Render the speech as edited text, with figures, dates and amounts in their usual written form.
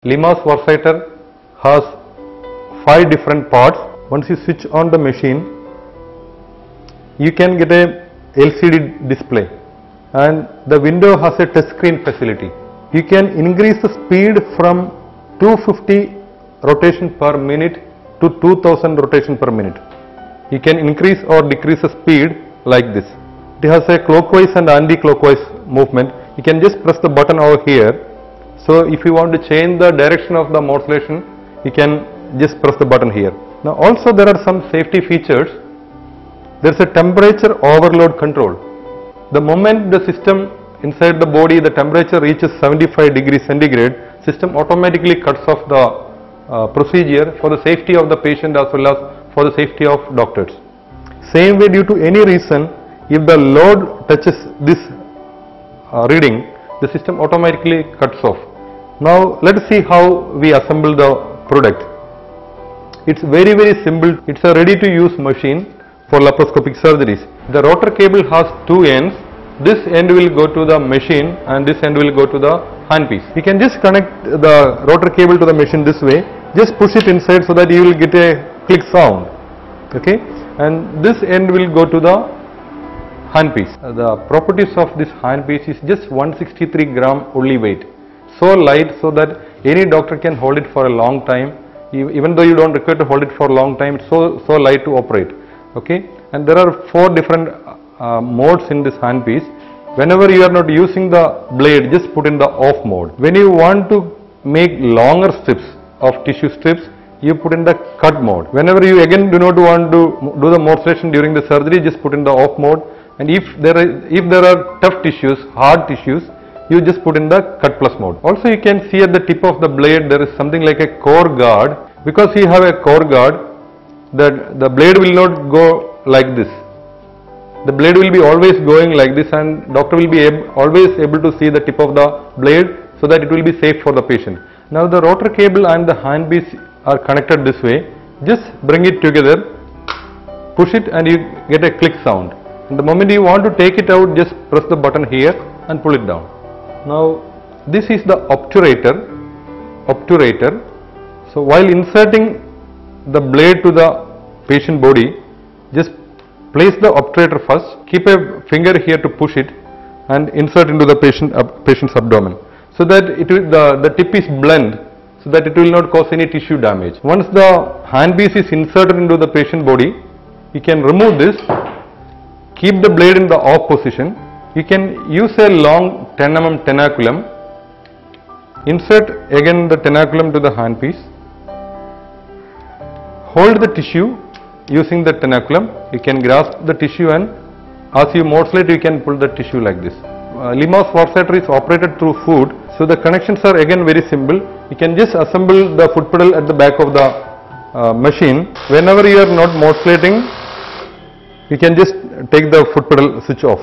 Lima's Varsitor has 5 different parts. Once you switch on the machine, you can get a LCD display, and the window has a touch screen facility. You can increase the speed from 250 rotation per minute to 2000 rotation per minute. You can increase or decrease the speed like this. It has a clockwise and anti-clockwise movement. You can just press the button over here. So if you want to change the direction of the modulation, you can just press the button here. Now also there are some safety features. There is a temperature overload control. The moment the system inside the body, the temperature reaches 75 degrees centigrade, system automatically cuts off the procedure for the safety of the patient as well as for the safety of doctors. Same way, due to any reason, if the load touches this reading, the system automatically cuts off. Now let us see how we assemble the product. It's very simple. It's a ready to use machine for laparoscopic surgeries. The rotor cable has 2 ends. This end will go to the machine and this end will go to the handpiece. You can just connect the rotor cable to the machine this way. Just push it inside so that you will get a click sound. Okay, and this end will go to the handpiece. The properties of this handpiece is just 163 gram only weight. So light so that any doctor can hold it for a long time. Even though you don't require to hold it for a long time, it's so light to operate. Okay, and there are 4 different modes in this handpiece. Whenever you are not using the blade, just put in the off mode. When you want to make longer strips of tissue strips, you put in the cut mode. Whenever you again do not want to do the modulation during the surgery, just put in the off mode. And if there are tough tissues, hard tissues, you just put in the cut plus mode. Also you can see at the tip of the blade there is something like a core guard. Because you have a core guard, the blade will not go like this. The blade will be always going like this, and doctor will be always able to see the tip of the blade so that it will be safe for the patient. Now the rotor cable and the handpiece are connected this way. Just bring it together, push it and you get a click sound. And the moment you want to take it out, just press the button here and pull it down. Now this is the obturator. So while inserting the blade to the patient body, just place the obturator first, keep a finger here to push it and insert into the patient's abdomen, so that the tip is blunt, so that it will not cause any tissue damage. Once the handpiece is inserted into the patient body, you can remove this, keep the blade in the off position. You can use a long 10 mm tenaculum, insert again the tenaculum to the handpiece, hold the tissue using the tenaculum. You can grasp the tissue and as you modulate you can pull the tissue like this. Lima's Varsitor is operated through foot, so the connections are again very simple. You can just assemble the foot pedal at the back of the machine. Whenever you are not modulating, you can just take the foot pedal switch off.